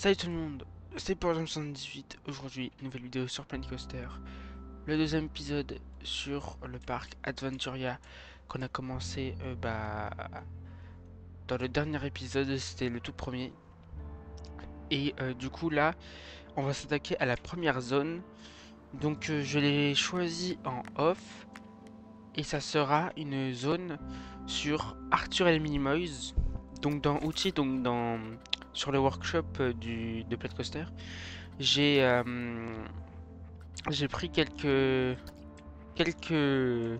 Salut tout le monde, c'est Power78. Aujourd'hui, nouvelle vidéo sur Planet Coaster. Le deuxième épisode sur le parc Adventuria qu'on a commencé dans le dernier épisode, c'était le tout premier. Et du coup là, on va s'attaquer à la première zone. Donc je l'ai choisi en off. Et ça sera une zone sur Arthur et les Minimoys. Donc dans outils, sur le workshop de Planet Coaster. J'ai j'ai pris quelques quelques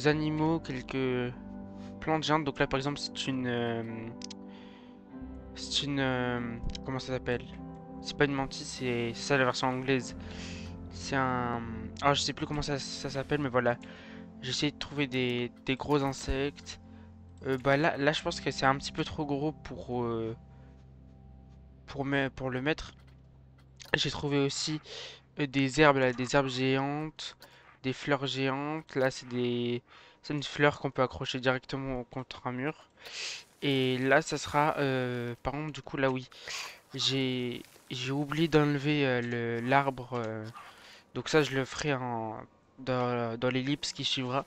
animaux, quelques plantes géantes. Donc là par exemple c'est une comment ça s'appelle? C'est pas une mantis, c'est ça la version anglaise. C'est un je sais plus comment ça s'appelle, mais voilà. J'ai essayé de trouver des gros insectes. Là je pense que c'est un petit peu trop gros pour le mettre. J'ai trouvé aussi des herbes là, des herbes géantes, des fleurs géantes. Là, c'est une fleur qu'on peut accrocher directement contre un mur. Et là, ça sera, par contre, du coup, là, oui, j'ai oublié d'enlever l'arbre. Donc ça, je le ferai dans l'ellipse qui suivra.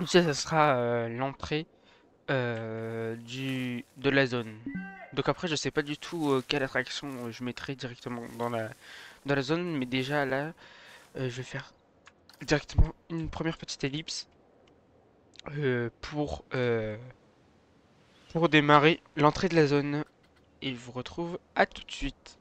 Donc ça sera l'entrée de la zone. Donc après, je sais pas du tout quelle attraction je mettrai directement dans la zone, mais déjà là, je vais faire directement une première petite ellipse euh, pour, euh, pour démarrer l'entrée de la zone. Et je vous retrouve à tout de suite.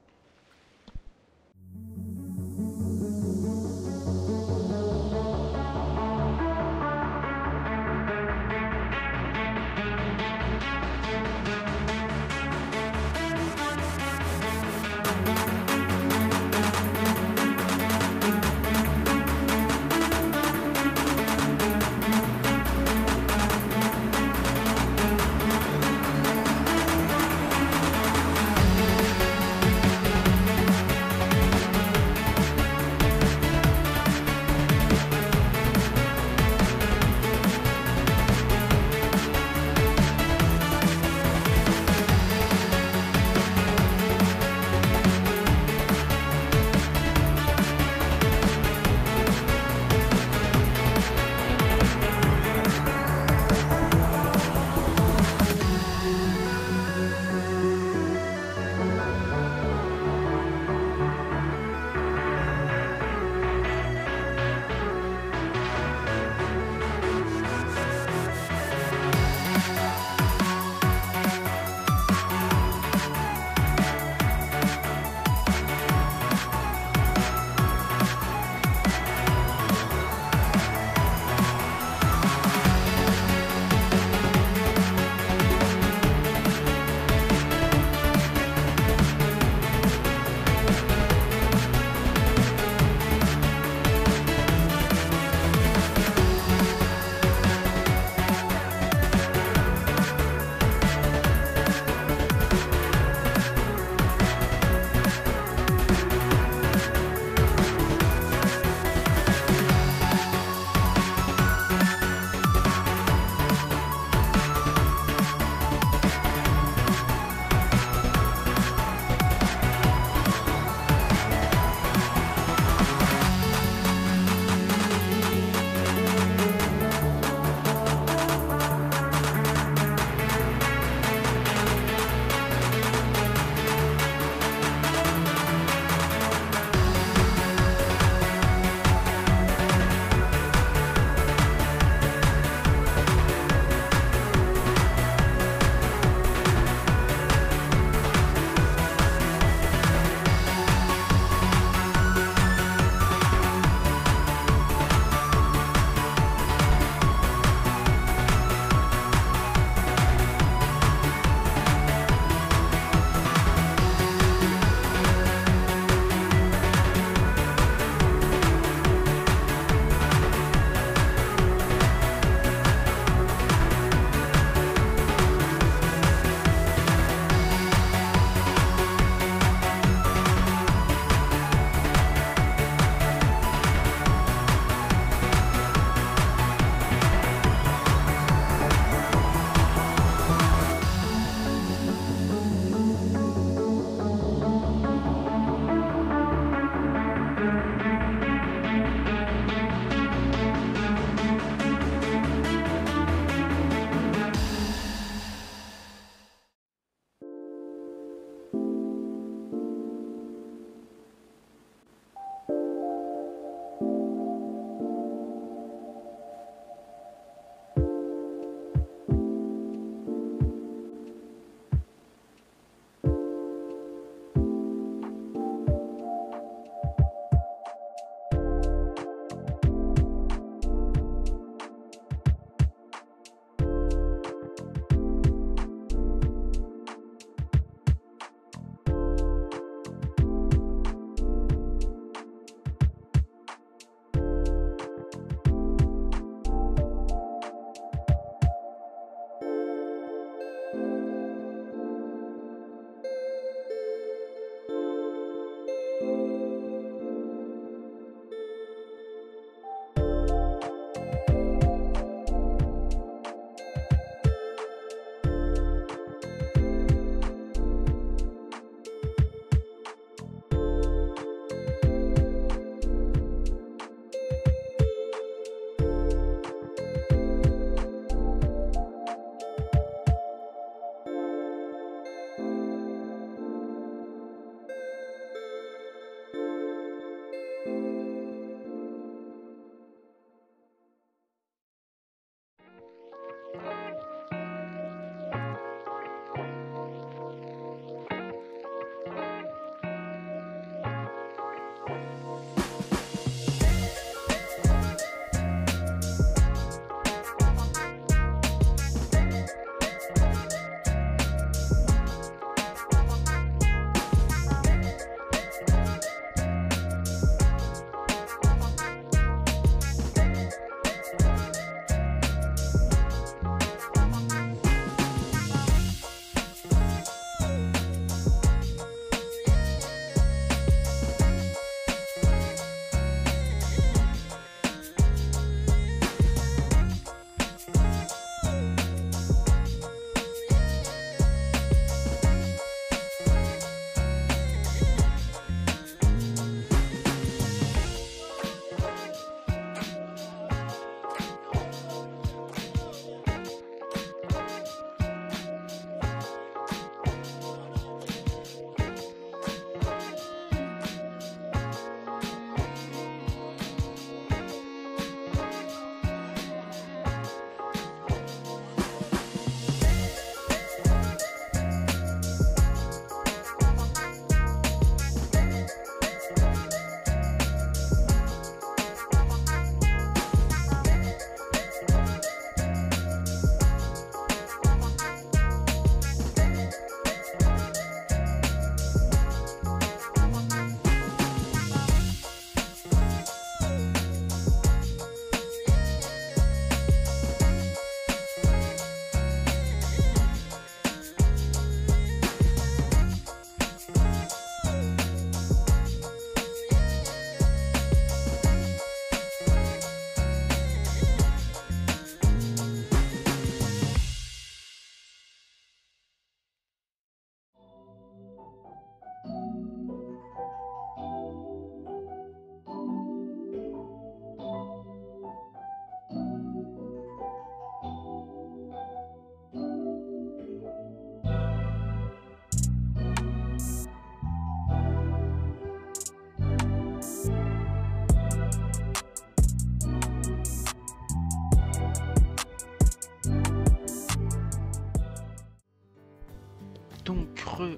Re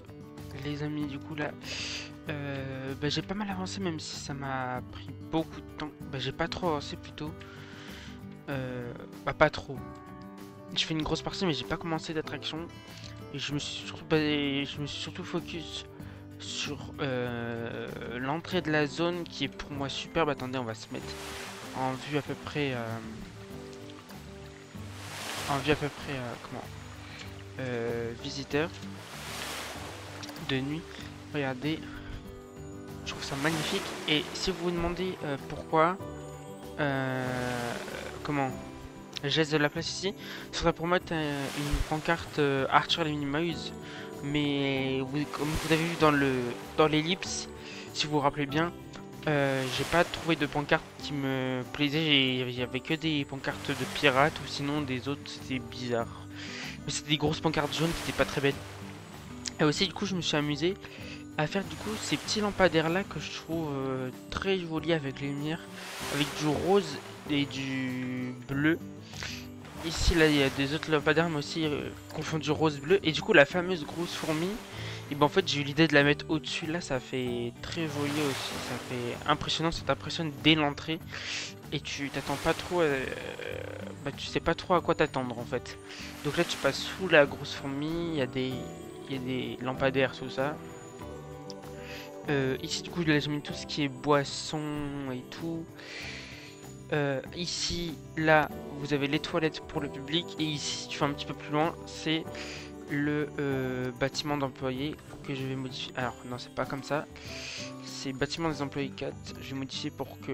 les amis, du coup là, bah, j'ai pas mal avancé même si ça m'a pris beaucoup de temps. Bah, j'ai pas trop avancé plutôt. Bah pas trop. Je fais une grosse partie mais j'ai pas commencé d'attraction. Et je me suis surtout focus sur l'entrée de la zone qui est pour moi superbe. Attendez, on va se mettre en vue à peu près... en vue à peu près... comment visiteur de nuit. Regardez, je trouve ça magnifique. Et si vous vous demandez pourquoi, comment, geste de la place ici, ce serait pour mettre une pancarte Arthur les Minimoys. Mais comme vous avez vu dans l'ellipse, si vous vous rappelez bien, j'ai pas trouvé de pancarte qui me plaisait. Il y avait que des pancartes de pirates ou sinon des autres, c'était bizarre. Mais c'était des grosses pancartes jaunes qui étaient pas très belles. Et aussi, du coup, je me suis amusé à faire du coup ces petits lampadaires là que je trouve très jolis avec les lumières, avec du rose et du bleu. Ici, là, il y a des autres lampadaires, mais aussi confondus rose-bleu. Et du coup, la fameuse grosse fourmi, et ben en fait, j'ai eu l'idée de la mettre au-dessus. Là, ça fait très joli aussi. Ça fait impressionnant, ça t'impressionne dès l'entrée. Et tu t'attends pas trop, bah, tu sais pas trop à quoi t'attendre en fait. Donc là, tu passes sous la grosse fourmi. Il y a des lampadaires, tout ça. Ici, du coup, là, j'ai mis tout ce qui est boisson et tout. Ici, là, vous avez les toilettes pour le public. Et ici, si tu fais un petit peu plus loin, c'est le bâtiment d'employés que je vais modifier. Alors, non, c'est pas comme ça. C'est bâtiment des employés 4. Je vais modifier pour que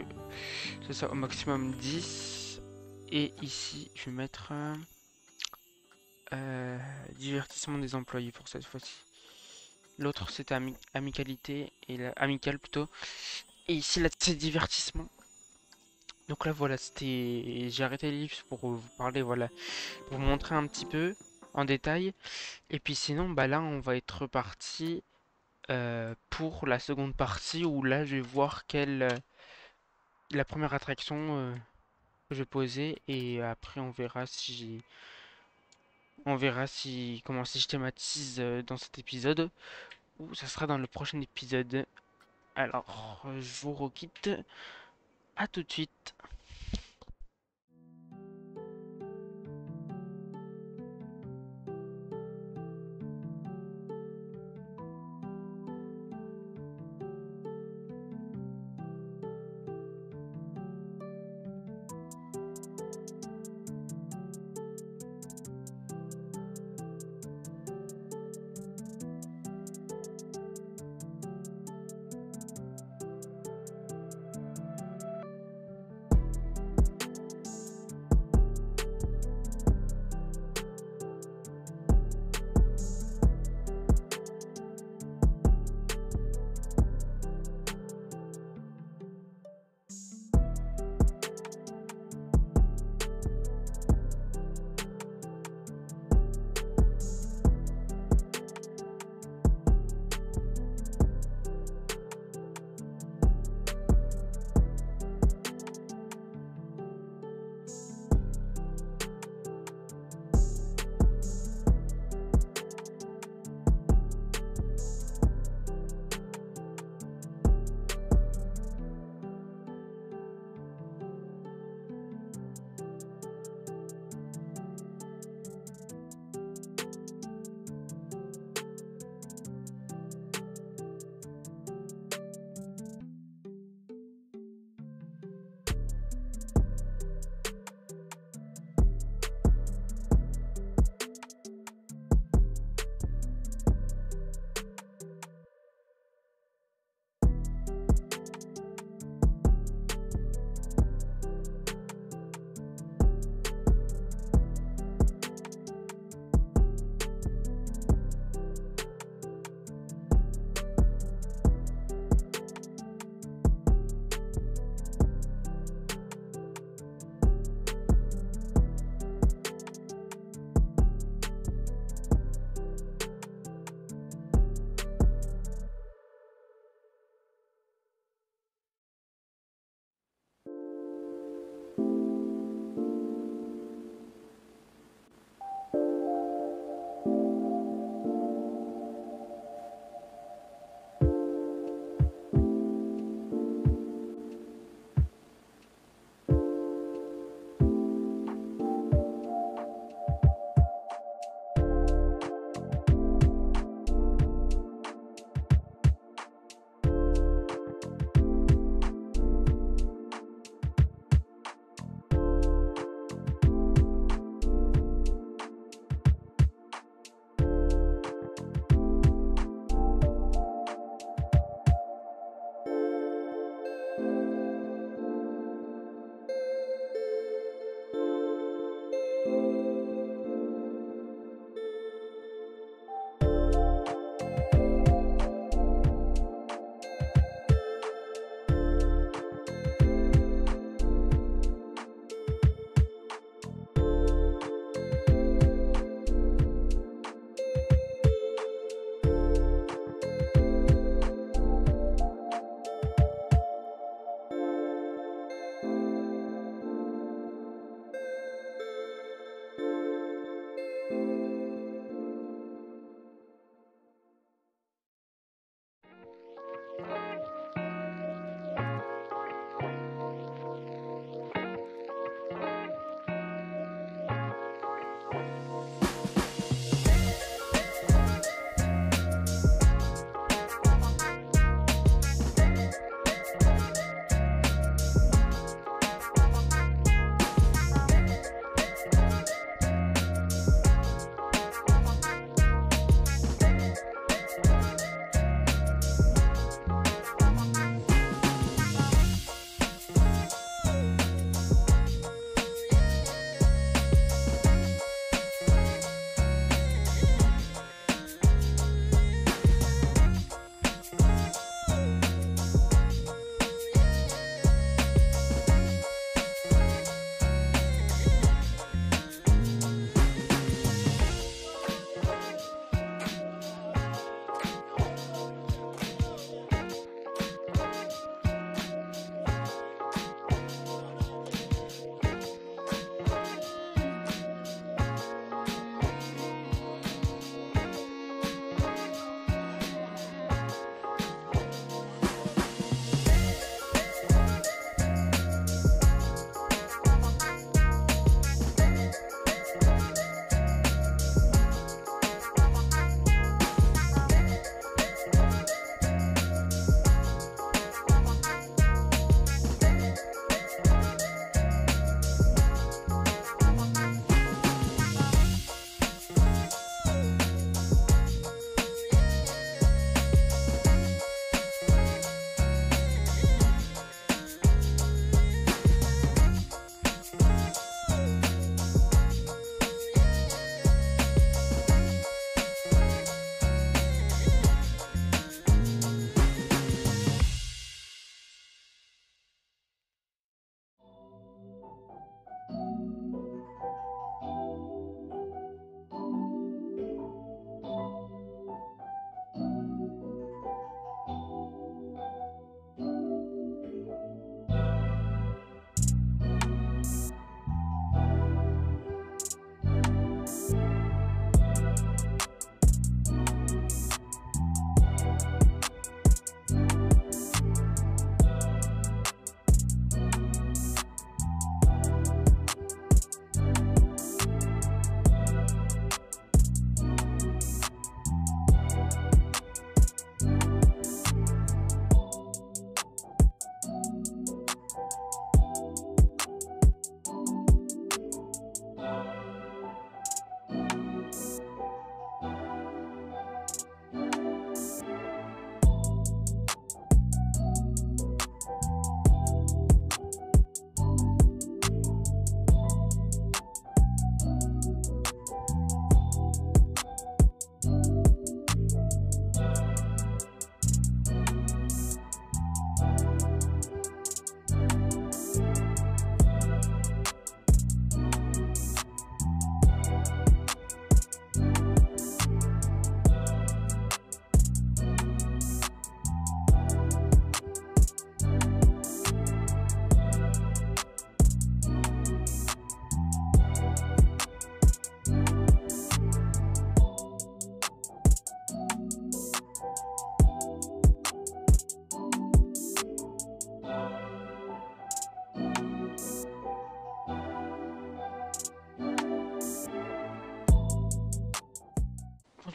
ce soit au maximum 10. Et ici, je vais mettre divertissement des employés pour cette fois-ci. L'autre, c'était amicalité. Et la, amical plutôt. Et ici, là, c'est divertissement. Donc là voilà, c'était, j'ai arrêté l'ellipse pour vous parler, voilà, pour vous montrer un petit peu en détail. Et puis sinon, bah là, on va être reparti pour la seconde partie où là, je vais voir quelle la première attraction que je vais poser et après on verra si comment si je thématise dans cet épisode ou ça sera dans le prochain épisode. Alors, je vous requitte. À tout de suite.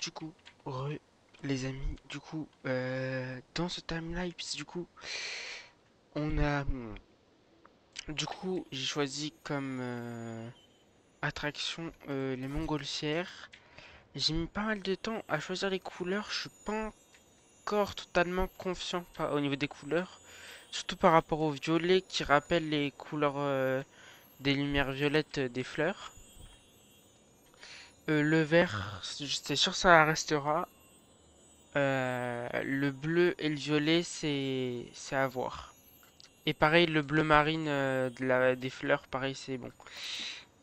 du coup, les amis, du coup, dans ce timelapse, du coup, on a, du coup, j'ai choisi comme attraction les montgolfières. J'ai mis pas mal de temps à choisir les couleurs. Je suis pas encore totalement confiant au niveau des couleurs, surtout par rapport au violet qui rappelle les couleurs des lumières violettes des fleurs. Le vert, c'est sûr ça restera. Le bleu et le violet, c'est à voir. Et pareil, le bleu marine des fleurs, pareil, c'est bon.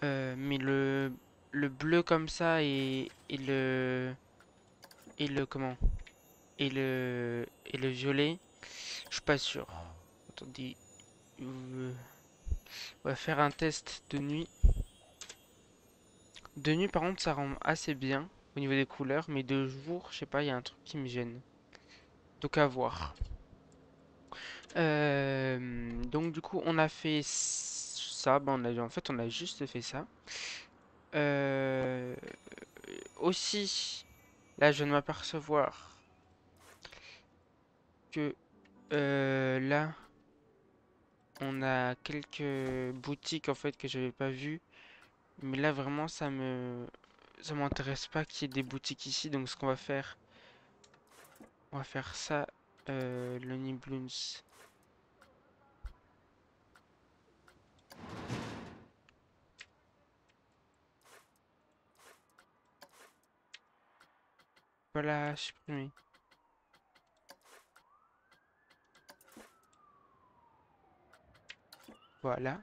Mais le bleu comme ça et le comment et le violet, je suis pas sûr. Attendez, on va faire un test de nuit. De nuit, par contre, ça rend assez bien au niveau des couleurs, mais de jour, je sais pas, il y a un truc qui me gêne. Donc à voir. Donc du coup, on a fait ça. Ben, en fait, on a juste fait ça. Euh, Aussi, là, je viens de m'apercevoir que là, on a quelques boutiques en fait que j'avais pas vues. Mais là, vraiment, ça m'intéresse pas qu'il y ait des boutiques ici. Donc, ce qu'on va faire, on va faire ça. Le Nibloons. Voilà, supprimer. Voilà.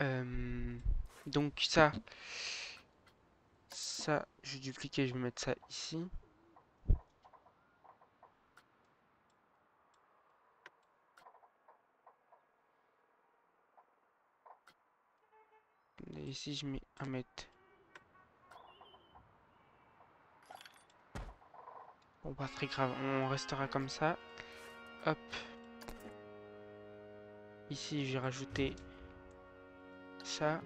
Euh, donc ça, je vais dupliquer, je vais mettre ça ici. Et ici, je mets 1 mètre. Bon, pas très grave, on restera comme ça. Hop. Ici, je vais rajouter ça.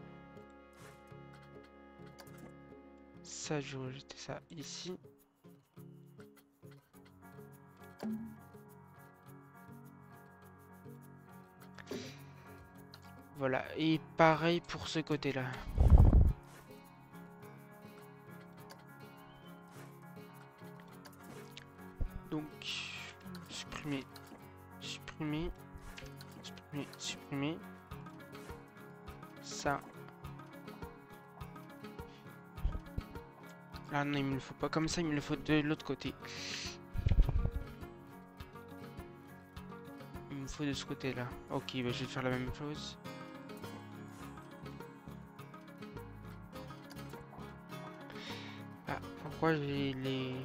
Ça, je vais rajouter ça ici. Voilà, et pareil pour ce côté-là. Donc, supprimer, supprimer, supprimer, supprimer. Ça. Ah non, il me le faut pas comme ça, il me le faut de l'autre côté. Il me faut de ce côté-là. Ok, bah, je vais faire la même chose. Ah, pourquoi j'ai les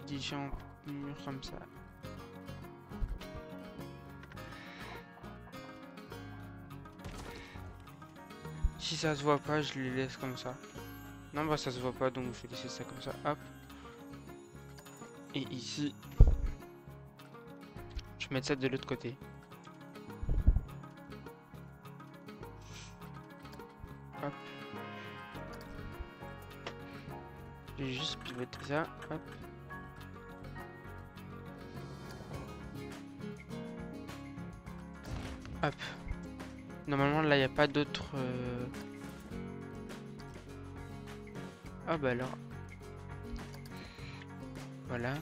différents murs comme ça? Si ça se voit pas, je les laisse comme ça. Non, bah ça se voit pas, donc je vais laisser ça comme ça. Hop. Et ici, je vais mettre ça de l'autre côté. Hop. Je vais juste pivoter ça. Hop. Hop. Normalement, là, il n'y a pas d'autres... Ah bah alors. Voilà.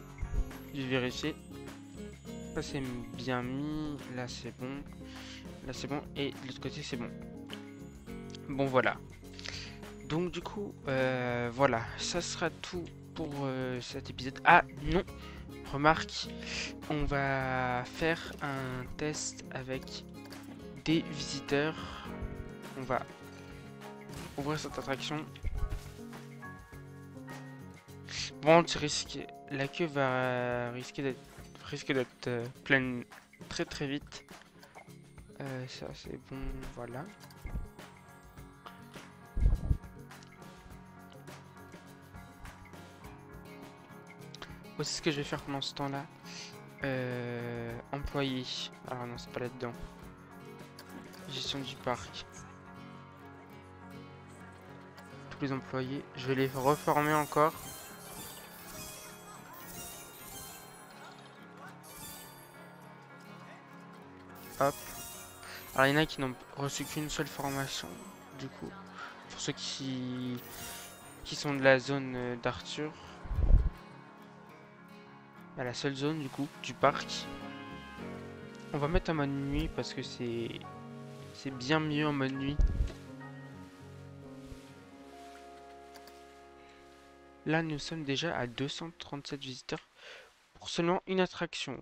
Je vais vérifier. Ça, c'est bien mis. Là, c'est bon. Là, c'est bon. Et de l'autre côté, c'est bon. Bon, voilà. Donc, du coup, voilà. Ça sera tout pour cet épisode. Ah, non. Remarque, on va faire un test avec des visiteurs. On va ouvrir cette attraction. Bon, la queue va risque d'être pleine très très vite. Ça c'est bon, voilà. Voici ce que je vais faire pendant ce temps-là. Employé. Alors non, c'est pas là-dedans. Gestion du parc. tous les employés. Je vais les reformer encore. Hop. Alors il y en a qui n'ont reçu qu'une seule formation, du coup, pour ceux qui sont de la zone d'Arthur. Bah, la seule zone du coup du parc. On va mettre en mode nuit parce que c'est bien mieux en mode nuit. Là nous sommes déjà à 237 visiteurs pour seulement une attraction.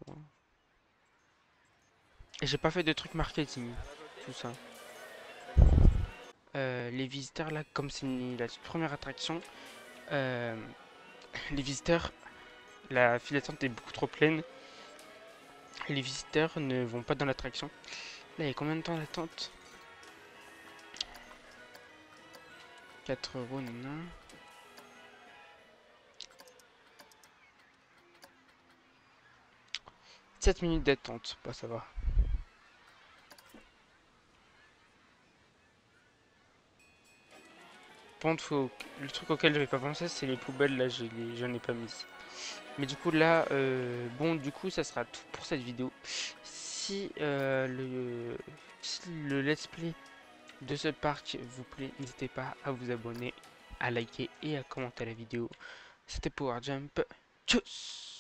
Et j'ai pas fait de truc marketing, tout ça. Les visiteurs là, comme c'est la toute première attraction, euh, les visiteurs, la file d'attente est beaucoup trop pleine. Les visiteurs ne vont pas dans l'attraction. Là, il y a combien de temps d'attente? 4 €, non. 7 minutes d'attente, bah ça va. Par contre, le truc auquel j'avais pas pensé, c'est les poubelles, là, j'en ai pas mis. Mais du coup, là, bon, du coup, ça sera tout pour cette vidéo. Si le let's play de ce parc vous plaît, n'hésitez pas à vous abonner, à liker et à commenter la vidéo. C'était Power Jump. Tchuss!